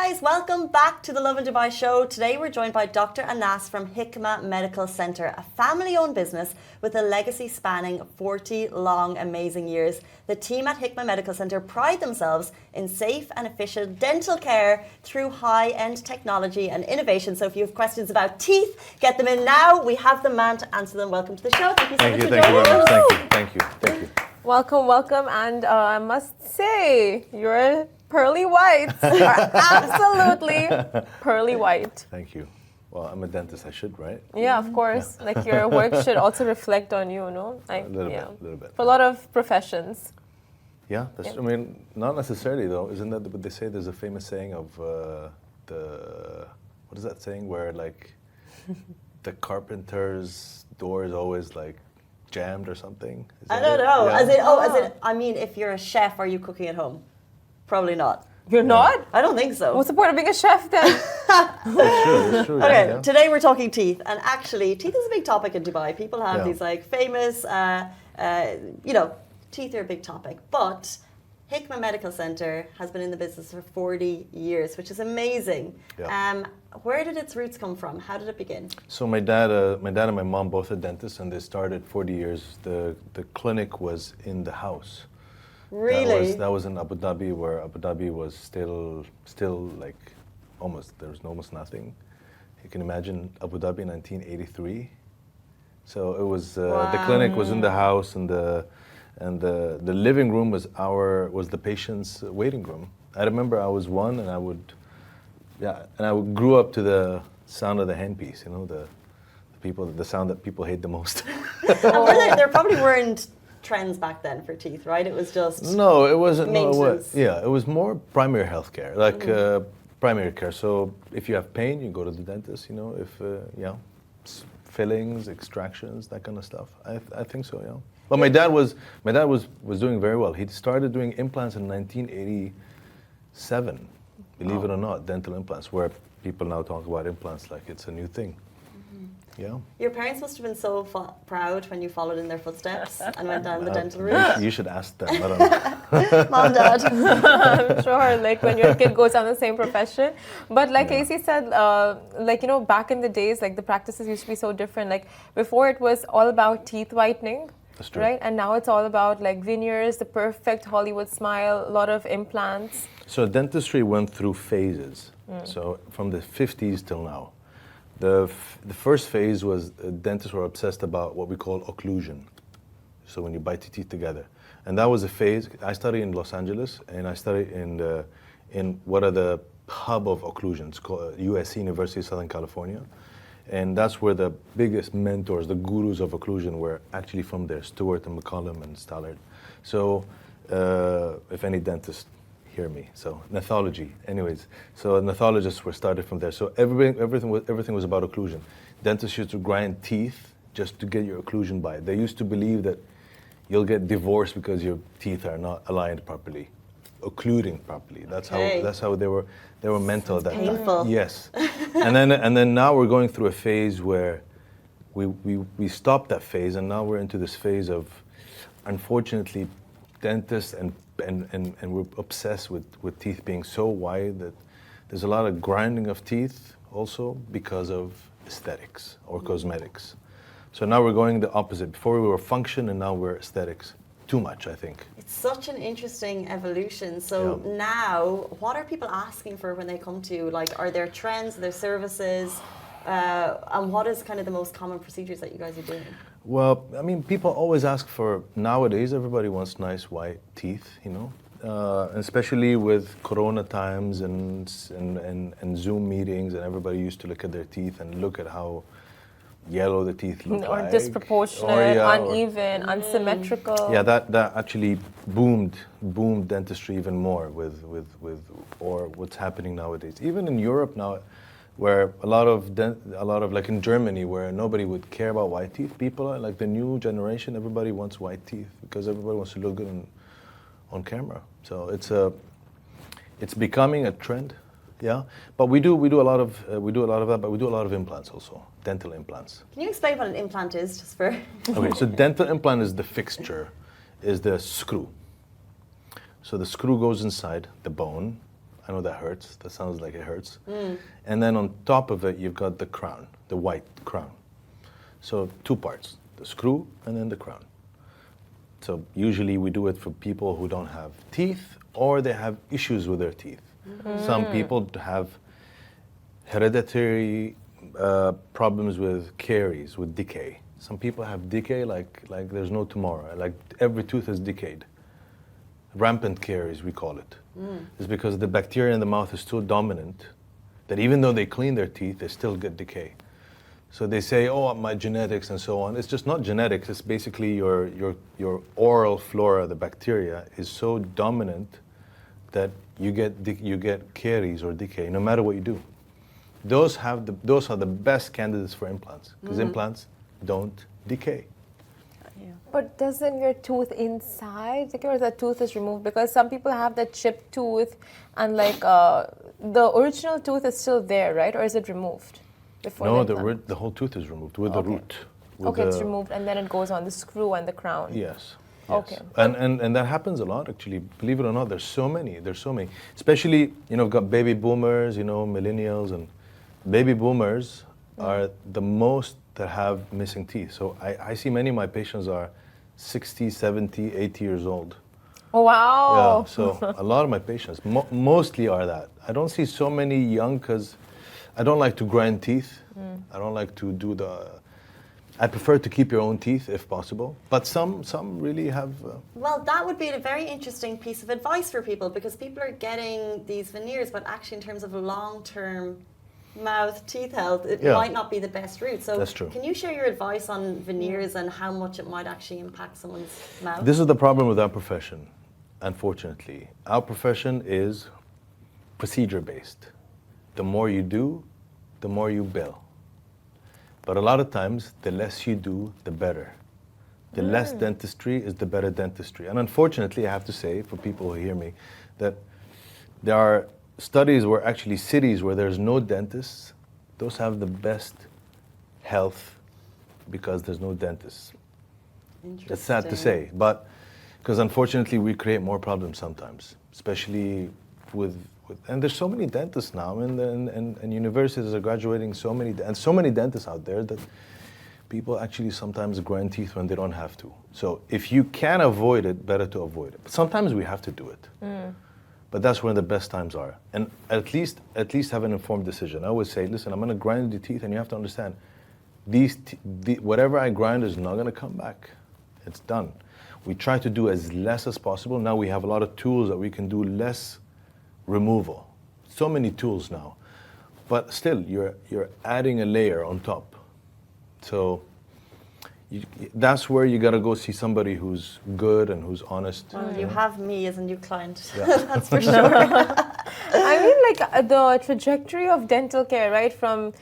guys, welcome back to the Lovin Dubai show. Today we're joined by Dr. Anas from Hikma Medical Centre, a family-owned business with a legacy spanning 40 long, amazing years. The team at Hikma Medical Centre pride themselves in safe and efficient dental care through high-end technology and innovation. So if you have questions about teeth, get them in now. We have the man to answer them. Welcome to the show. Thank you so much for joining us. Thank you. Welcome, and I must say, you're pearly white. You're absolutely pearly white. Thank you. Well, I'm a dentist, I should, right? Yeah, of course. Yeah. Like your work should also reflect on you, no? A little bit. For a lot of professions. Yeah, I mean, not necessarily though. Isn't that what they say? There's a famous saying of what is that saying where like the carpenter's door is always like jammed or something? I don't know. Yeah. I mean, if you're a chef, are you cooking at home? Probably not. You're not? I don't think so. What's the point of being a chef then? It's true. Okay, yeah. Today we're talking teeth, and actually, teeth is a big topic in Dubai. People have these like famous, teeth are a big topic. But Hikma Medical Centre has been in the business for 40 years, which is amazing. Yeah. Where did its roots come from? How did it begin? So my dad and my mom both are dentists, and they started 40 years. The clinic was in the house. Really? That was in Abu Dhabi, where Abu Dhabi was still like there was almost nothing. You can imagine Abu Dhabi in 1983. So it was the clinic was in the house, and the living room was the patient's waiting room. I remember I was one, and I grew up to the sound of the handpiece. You know, the sound that people hate the most. And there probably weren't trends back then for teeth, right? It was just no, it wasn't. Maintenance. It was more primary health care, like primary care. So if you have pain, you go to the dentist. You know, if fillings, extractions, that kind of stuff. I think so. Yeah. But my dad was doing very well. He started doing implants in 1987. Believe it or not, dental implants, where people now talk about implants like it's a new thing. Yeah. Your parents must have been so proud when you followed in their footsteps and went down the dental route. You should ask them. I don't know. Mom, Dad. I'm sure, like when your kid goes down the same profession. But like Casey said, back in the days, like the practices used to be so different. Like before it was all about teeth whitening. That's true. Right? And now it's all about like veneers, the perfect Hollywood smile, a lot of implants. So dentistry went through phases. So from the 50s till now. The first phase was dentists were obsessed about what we call occlusion. So when you bite your teeth together. And that was a phase. I studied in Los Angeles, and I studied in what are the hub of occlusions, called USC, University of Southern California. And that's where the biggest mentors, the gurus of occlusion were actually from there, Stewart and McCollum and Stallard. So if any dentists hear me, so gnethology. Anyways, so gnathologists were started from there. So everything was about occlusion. Dentists used to grind teeth just to get your occlusion by. They used to believe that you'll get divorced because your teeth are not aligned properly, occluding properly. That's how they were mental. That's painful. Yes, and then now we're going through a phase where we stopped that phase, and now we're into this phase of, unfortunately, dentists and we're obsessed with teeth being so wide that there's a lot of grinding of teeth also because of aesthetics or cosmetics. So now we're going the opposite. Before we were function, and now we're aesthetics. Too much, I think. It's such an interesting evolution. So now, what are people asking for when they come to you? Like, are there trends, are there services? And what is kind of the most common procedures that you guys are doing? Well, I mean, people always ask for, nowadays, everybody wants nice white teeth, you know, especially with Corona times and Zoom meetings, and everybody used to look at their teeth and look at how yellow the teeth look or like. Disproportionate, uneven, unsymmetrical. Yeah, that actually boomed dentistry even more with what's happening nowadays. Even in Europe now, where a lot of like in Germany, where nobody would care about white teeth. People are like the new generation. Everybody wants white teeth because everybody wants to look good on camera. So it's becoming a trend. Yeah, but we do a lot of that. But we do a lot of implants also, dental implants. Can you explain what an implant is, just for? Okay, so dental implant is the fixture, is the screw. So the screw goes inside the bone, I know that hurts. That sounds like it hurts. And then on top of it, you've got the crown, the white crown. So 2 parts, the screw and then the crown. So usually we do it for people who don't have teeth or they have issues with their teeth. Some people have hereditary problems with caries, with decay. Some people have decay like there's no tomorrow, like every tooth is decayed. Rampant caries, we call it. It's because the bacteria in the mouth is so dominant that even though they clean their teeth, they still get decay. So they say, oh, my genetics and so on. It's just not genetics. It's basically your oral flora, the bacteria, is so dominant that you get caries or decay no matter what you do. Those are the best candidates for implants because implants don't decay. But doesn't your tooth inside decay, or the tooth is removed? Because some people have that chipped tooth and like the original tooth is still there, right? Or is it removed before No, the implant? the whole tooth is removed with the root. Okay, it's removed and then it goes on the screw and the crown. Yes. Okay. And that happens a lot actually. Believe it or not, there's so many. Especially, we've got baby boomers, millennials, and baby boomers are the most that have missing teeth. So I see many of my patients are 60, 70, 80 years old. Oh, wow. Yeah, so a lot of my patients mostly are that. I don't see so many young because I don't like to grind teeth. I don't like to do I prefer to keep your own teeth if possible, but some really have. Well, that would be a very interesting piece of advice for people because people are getting these veneers, but actually, in terms of long-term mouth teeth health, it might not be the best route. So, that's true. Can you share your advice on veneers and how much it might actually impact someone's mouth? This is the problem with our profession, unfortunately. Our profession is procedure-based. The more you do, the more you bill. But a lot of times, the less you do, the better. The less dentistry is the better dentistry. And unfortunately, I have to say, for people who hear me, that there are studies where actually cities where there's no dentists, those have the best health because there's no dentists. It's sad to say, but because unfortunately we create more problems sometimes, especially with and there's so many dentists now, and universities are graduating so many dentists out there that people actually sometimes grind teeth when they don't have to. So if you can avoid it, better to avoid it. But sometimes we have to do it. But that's when the best times are. And at least have an informed decision. I always say, listen, I'm going to grind the teeth, and you have to understand, whatever I grind is not going to come back. It's done. We try to do as less as possible. Now we have a lot of tools that we can do less removal. So many tools now. But still, you're adding a layer on top. So that's where you got to go see somebody who's good and who's honest. Well, you have me as a new client. Yeah. That's for sure. I mean, like the trajectory of dental care, right? From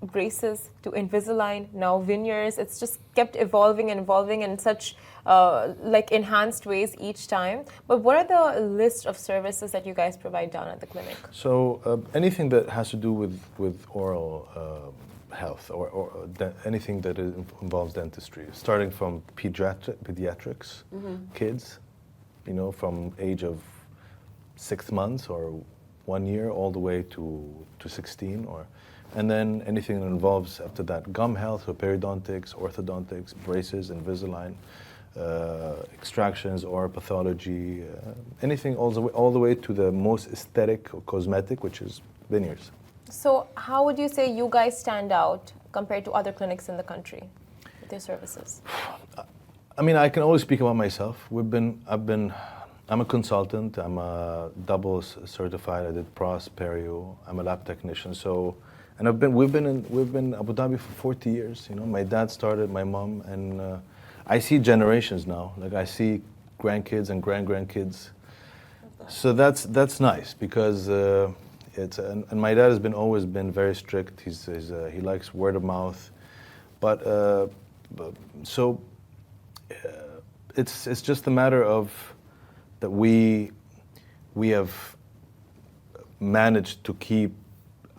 braces to Invisalign, now veneers, it's just kept evolving and evolving in such like enhanced ways each time. But what are the list of services that you guys provide down at the clinic? So anything that has to do with oral health or anything that involves dentistry, starting from pediatrics, kids, from age of 6 months or 1 year all the way to 16, and then anything that involves after that gum health, or periodontics, orthodontics, braces, Invisalign, extractions, or pathology, anything all the way to the most aesthetic or cosmetic, which is veneers. So how would you say you guys stand out compared to other clinics in the country with your services? I mean, I can always speak about myself. I'm a consultant. I'm a double certified. I did pros, perio. I'm a lab technician. And we've been in Abu Dhabi for 40 years. My dad started, my mom, and I see generations now. Like I see grandkids and grandkids. So that's nice because and my dad has always been very strict. He likes word of mouth, but it's just a matter of that we have managed to keep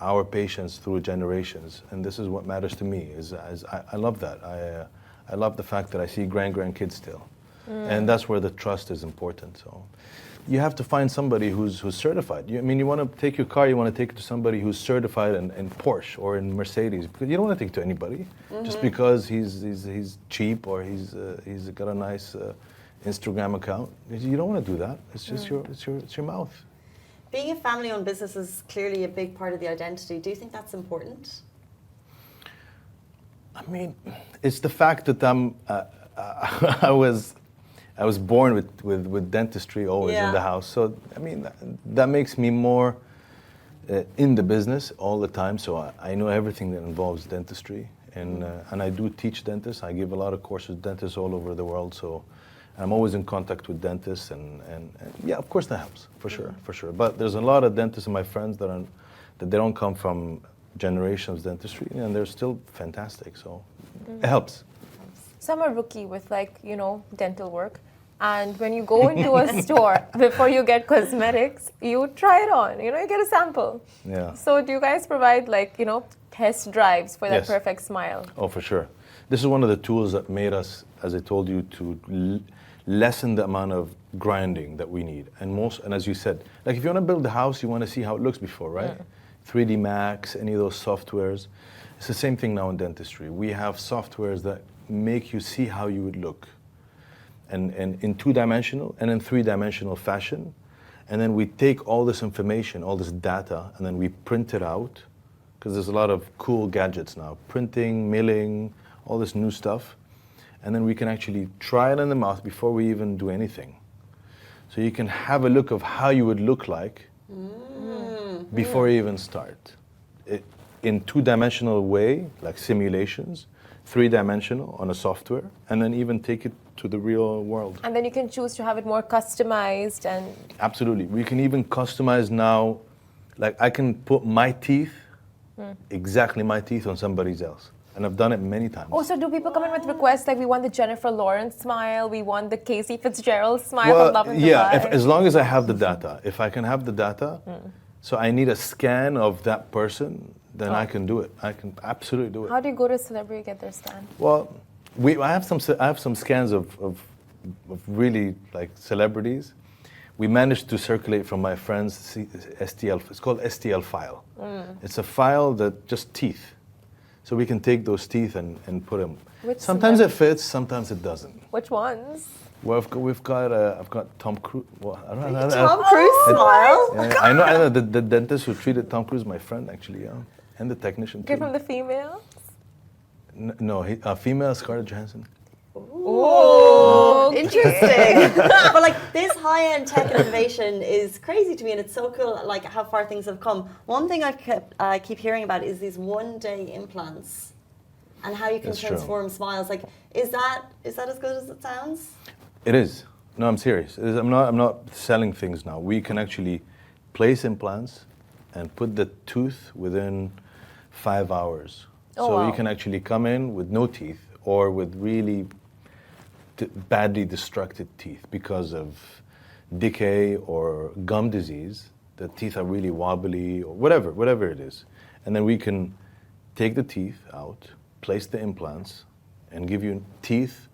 our patients through generations, and this is what matters to me. I love that. I love the fact that I see grandkids still. And that's where the trust is important. So you have to find somebody who's certified. You want to take your car, you want to take it to somebody who's certified in Porsche or in Mercedes, because you don't want to take it to anybody just because he's cheap or he's got a nice Instagram account. You don't want to do that. It's just it's your mouth. Being a family-owned business is clearly a big part of the identity. Do you think that's important? I mean, it's the fact that I was born with dentistry always in the house. So, I mean, that makes me more in the business all the time. So I know everything that involves dentistry. And I do teach dentists. I give a lot of courses to dentists all over the world. So I'm always in contact with dentists. And yeah, of course that helps, for sure. But there's a lot of dentists and my friends that they don't come from generations dentistry, and they're still fantastic. So it helps. So I'm a rookie with dental work. And when you go into a store, before you get cosmetics, you try it on, you get a sample. Yeah. So do you guys provide test drives for that Yes. perfect smile? Oh, for sure. This is one of the tools that made us, as I told you, to lessen the amount of grinding that we need. And as you said, like if you want to build a house, you want to see how it looks before, right? 3D Max, any of those softwares. It's the same thing now in dentistry. We have softwares that make you see how you would look. And in 2-dimensional and in 3-dimensional fashion. And then we take all this information, all this data, and then we print it out, because there's a lot of cool gadgets now, printing, milling, all this new stuff. And then we can actually try it in the mouth before we even do anything. So you can have a look of how you would look like before you even start. In 2-dimensional way, like simulations, 3-dimensional on a software, and then even take it to the real world. And then you can choose to have it more customized and... Absolutely. We can even customize now, like I can put my teeth, exactly my teeth on somebody else. And I've done it many times. Oh, so do people come in with requests like we want the Jennifer Lawrence smile, we want the Casey Fitzgerald smile from Lovin Dubai? Yeah, as long as I have the data. If I can have the data, so I need a scan of that person, then I can do it. I can absolutely do it. How do you go to a celebrity get their scan? Well, I have some scans of really like celebrities. We managed to circulate from my friend's STL. It's called STL file. It's a file that just teeth. So we can take those teeth and put them. Sometimes it fits, sometimes it doesn't. Which ones? Well, I've got Tom Cruise. Well, I don't know. Tom Cruise smile? Yeah, I know the dentist who treated Tom Cruise, my friend actually, and the technician too. Get from the females? No, female Scarlett Johansson. Oh, interesting. But like this high-end tech and innovation is crazy to me, and it's so cool like how far things have come. One thing I keep hearing about is these one-day implants and how you can That's transform smiles. Like, is that as good as it sounds? It is. No, I'm serious. It is, I'm not selling things now. We can actually place implants and put the tooth within 5 hours. Oh, so wow. you can actually come in with no teeth or with really badly destructed teeth because of decay or gum disease. The teeth are really wobbly or whatever it is. And then we can take the teeth out, place the implants, and give you teeth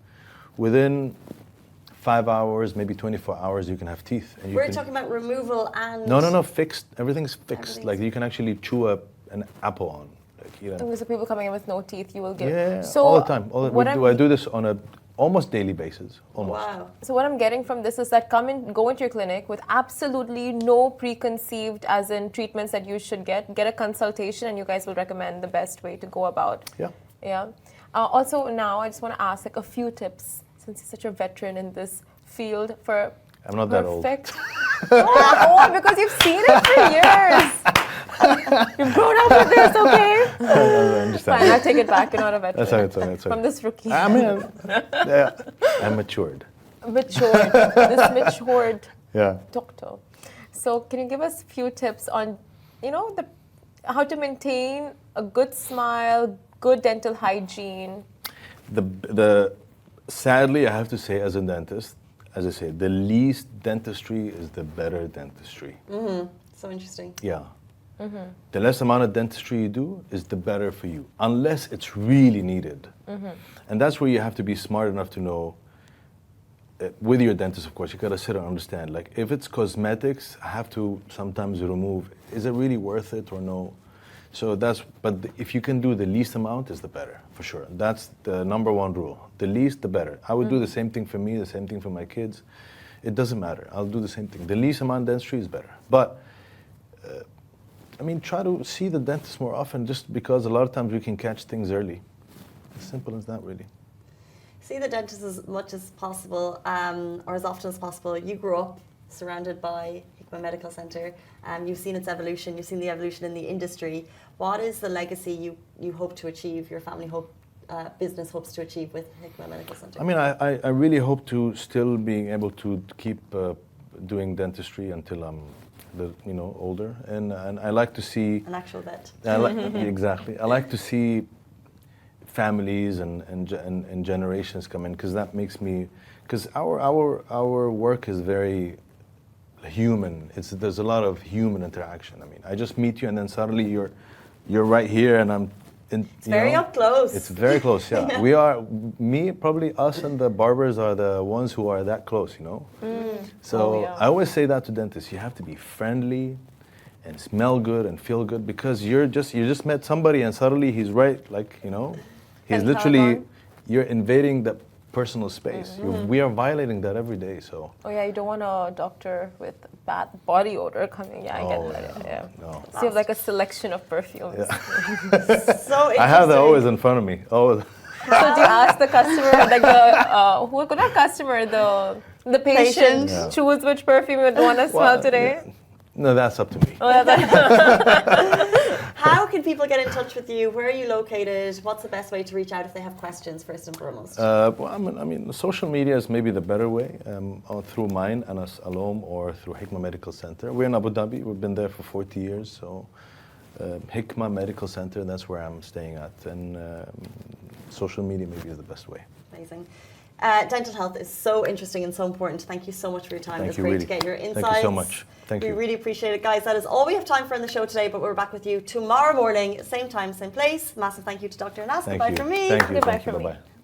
within 5 hours, maybe 24 hours. You can have teeth. And We're talking about removal and... No, fixed. Everything's fixed. Like you can actually chew an apple on. Like, There's people coming in with no teeth, you will give. Yeah, So all the time. I do this on a almost daily basis. Almost. Wow. So what I'm getting from this is that go into your clinic with absolutely no preconceived as in treatments that you should get a consultation, and you guys will recommend the best way to go about. Yeah. Also now I just want to ask like a few tips, since you're such a veteran in this field, for I'm not that old. Oh, because you've seen it for years. You've grown up with this, okay? I understand. Fine, I take it back. You're not a veteran. That's all right. That's all From right. this rookie. I mean, I'm matured. This matured Yeah. doctor. So can you give us a few tips on, how to maintain a good smile, good dental hygiene? Sadly, I have to say, as a dentist, as I say, the least dentistry is the better dentistry. So interesting. Yeah. The less amount of dentistry you do is the better for you, unless it's really needed. And that's where you have to be smart enough to know, with your dentist, of course, you got to sit and understand. Like, if it's cosmetics, I have to sometimes remove. Is it really worth it or no? So if you can do the least amount, is the better, for sure. That's the number one rule. The least, the better. I would do the same thing for me, the same thing for my kids. It doesn't matter. I'll do the same thing. The least amount of dentistry is better. But, try to see the dentist more often, just because a lot of times we can catch things early. As simple as that, really. See the dentist as much as possible, or as often as possible. You grew up surrounded by Hikma Medical Center. You've seen its evolution. You've seen the evolution in the industry. What is the legacy you hope to achieve, your family business hopes to achieve with Hikma Medical Center? I really hope to still being able to keep doing dentistry until I'm older. And I like to see... An actual vet. Exactly. I like to see families and generations come in, because that makes me... Because our work is very human. There's a lot of human interaction. I just meet you and then suddenly you're right here and I'm in. It's very up close. It's very close, yeah. Yeah. Probably us and the barbers are the ones who are that close, So I always say that to dentists. You have to be friendly and smell good and feel good, because you just met somebody and suddenly he's right, he's literally, you're invading the personal space. We are violating that every day, so. Oh yeah, you don't want a doctor with bad body odor coming. Yeah, I get that. Yeah. No. So you have like a selection of perfumes. Yeah. So interesting. I have that always in front of me. Always. So do you ask the customer, like not customer, the patient choose which perfume you want to smell today? Yeah. No, that's up to me. How can people get in touch with you? Where are you located? What's the best way to reach out if they have questions, first and foremost? Social media is maybe the better way, through mine, Anas Aloum, or through Hikma Medical Center. We're in Abu Dhabi. We've been there for 40 years, so Hikma Medical Center, that's where I'm staying at. And social media maybe is the best way. Amazing. Dental health is so interesting and so important. Thank you so much for your time. Thank It's you, great really. to get your insights. Thank you so much. Thank you. We really appreciate it, guys. That is all we have time for in the show today, but we're back with you tomorrow morning, same time, same place. Massive thank you to Dr. Anas. Goodbye from me. Thank you. Goodbye Thank you. from me. Bye-bye.